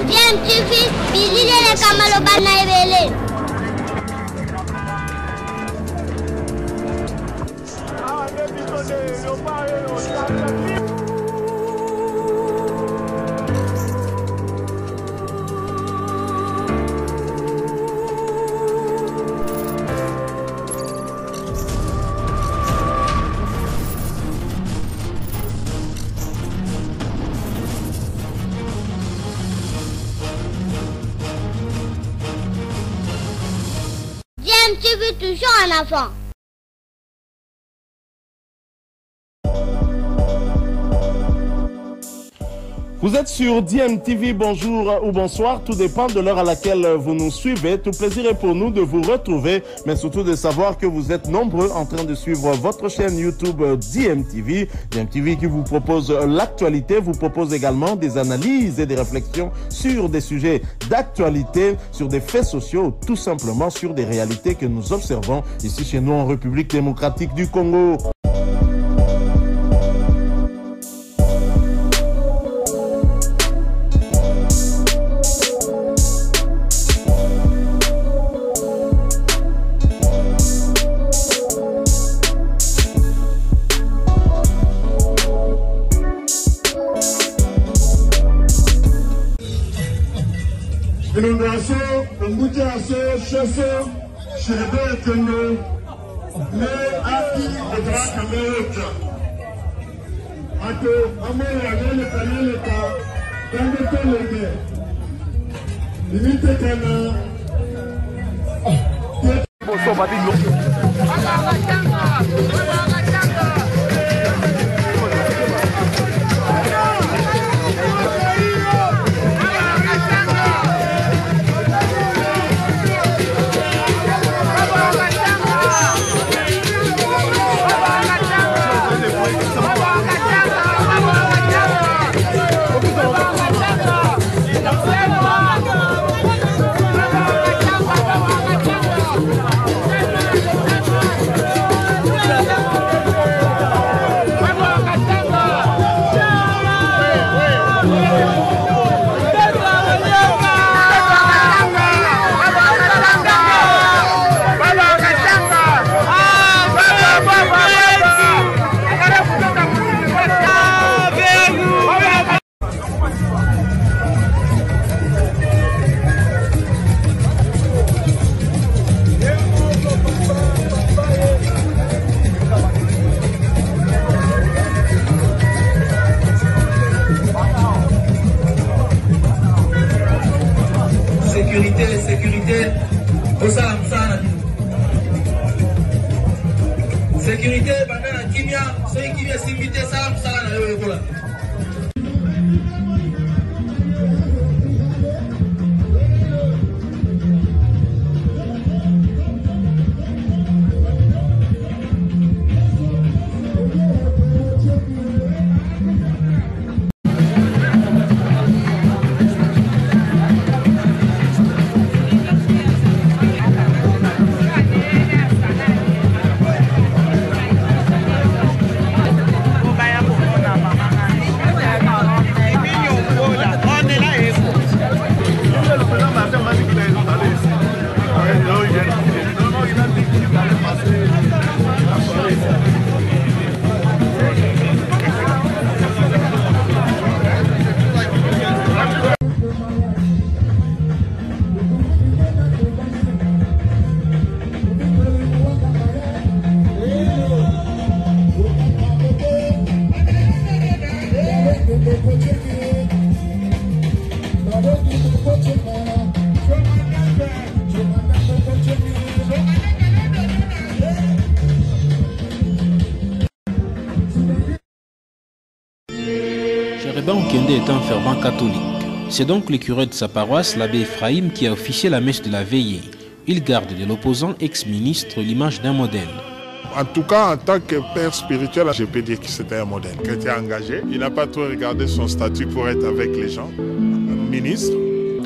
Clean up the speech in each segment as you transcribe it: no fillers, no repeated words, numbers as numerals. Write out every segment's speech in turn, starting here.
DMTV, bilile kamalo bana ebele. DMTV toujours en avant. Vous êtes sur DMTV, bonjour ou bonsoir, tout dépend de l'heure à laquelle vous nous suivez. Tout plaisir est pour nous de vous retrouver, mais surtout de savoir que vous êtes nombreux en train de suivre votre chaîne YouTube DMTV. DMTV qui vous propose l'actualité, vous propose également des analyses et des réflexions sur des sujets d'actualité, sur des faits sociaux, tout simplement sur des réalités que nous observons ici chez nous en République démocratique du Congo. Inondation, embouteillage, chasseur, chérie Kendo, mais acquis de droit Amérique. Ato, amour, la gueule, le cas, dans le temps, le guerre. Limite, sécurité, sécurité, banana kimia, ceux qui viennent s'inviter ça, voilà. Jéréban Okende est un fervent catholique. C'est donc le curé de sa paroisse, l'abbé Ephraim, qui a officié la messe de la veillée. Il garde de l'opposant ex-ministre l'image d'un modèle. En tout cas, en tant que père spirituel, je peux dire que c'était un modèle. Il était engagé, il n'a pas trop regardé son statut pour être avec les gens. Un ministre,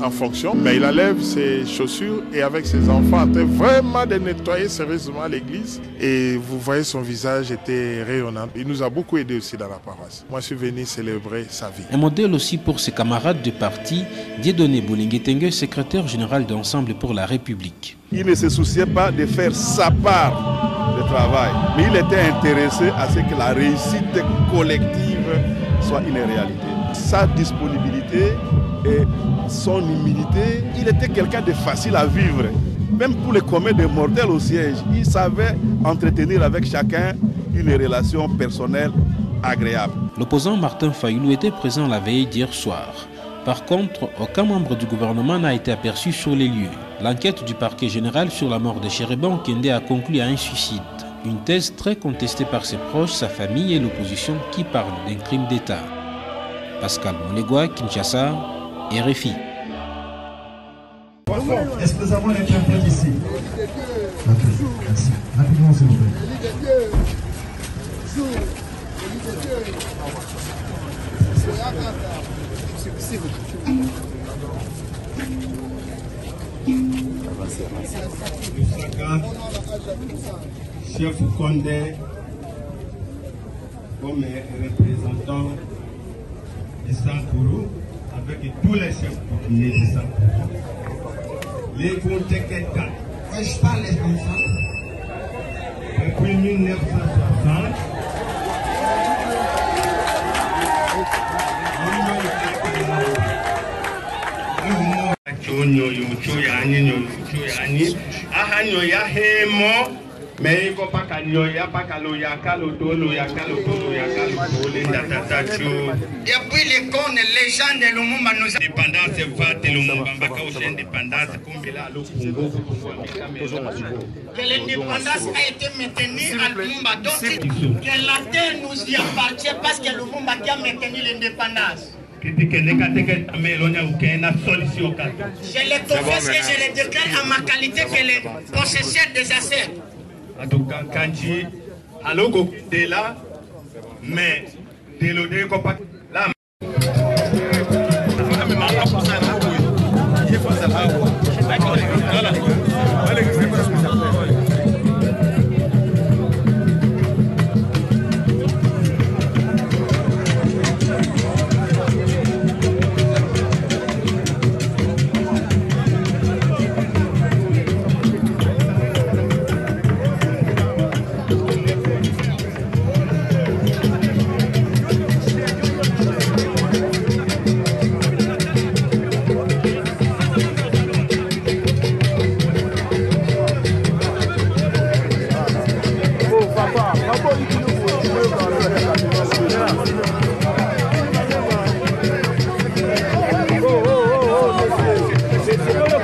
en fonction, mais il enlève ses chaussures et avec ses enfants en train vraiment de nettoyer sérieusement l'église. Et vous voyez son visage était rayonnant. Il nous a beaucoup aidé aussi dans la paroisse. Moi, je suis venu célébrer sa vie. Un modèle aussi pour ses camarades de parti, Dieudonné Bolinguetenge, secrétaire général d'Ensemble pour la République. Il ne se souciait pas de faire sa part de travail, mais il était intéressé à ce que la réussite collective soit une réalité. Sa disponibilité et son humilité, il était quelqu'un de facile à vivre. Même pour les communs des mortels au siège, il savait entretenir avec chacun une relation personnelle agréable. L'opposant Martin Fayoulou était présent la veille d'hier soir. Par contre, aucun membre du gouvernement n'a été aperçu sur les lieux. L'enquête du parquet général sur la mort de Chériban Kende a conclu à un suicide. Une thèse très contestée par ses proches, sa famille et l'opposition qui parlent d'un crime d'État. Pascal Moulegua, Kinshasa, RFI. Est-ce que nous avons l'interprète ici? Merci. Rapidement, s'il vous plaît. Chef Condé, comme représentant de Sankourou, avec tous les chefs coutumiers de Sankourou. Les Konteketa, je parle les enfants, depuis 1960, mais il faut pas qu'il y ait pas depuis les cons, les gens de Lumumba nous ont indépendance, que l'indépendance a été maintenue à Lumumba, donc que la terre nous y appartient parce que Lumumba qui a maintenu l'indépendance. Je les confesse et je les déclare en ma qualité que les possesseurs des assets. En tout cas, Kanji, Halogo de là, mais de l'odeur qu'on pas là.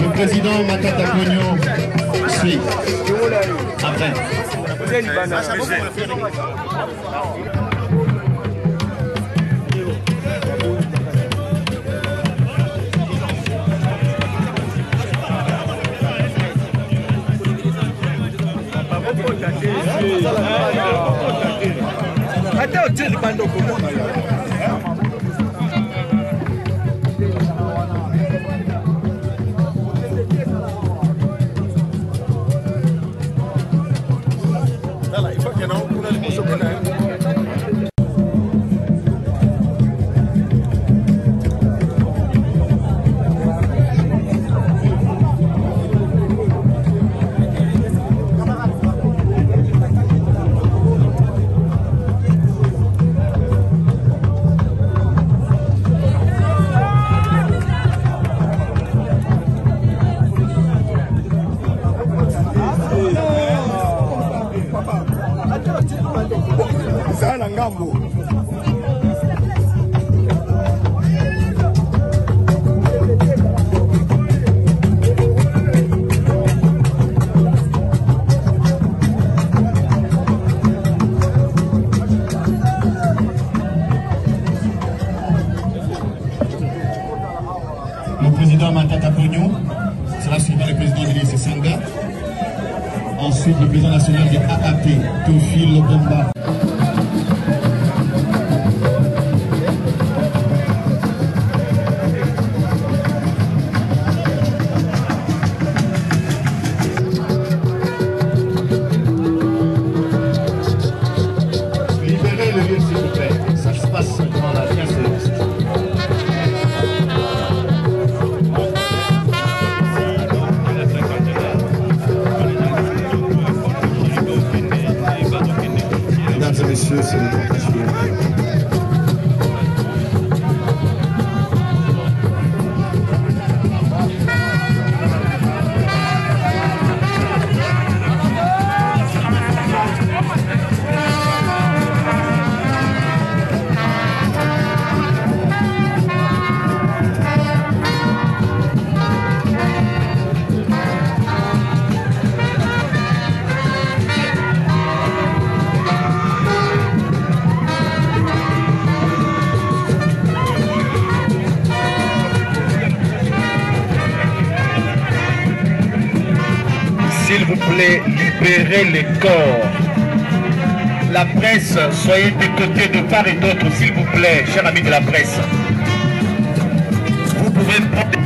Le président Matata Pogno suit. Après. Le président Matata Pogno, sera suivi le président de l'IC Sanga, ensuite le président national de AAP, Théophile Lobomba. s'il vous plaît, libérez les corps. La presse, soyez des côtés de part et d'autre, s'il vous plaît, chers amis de la presse. Vous pouvez prendre...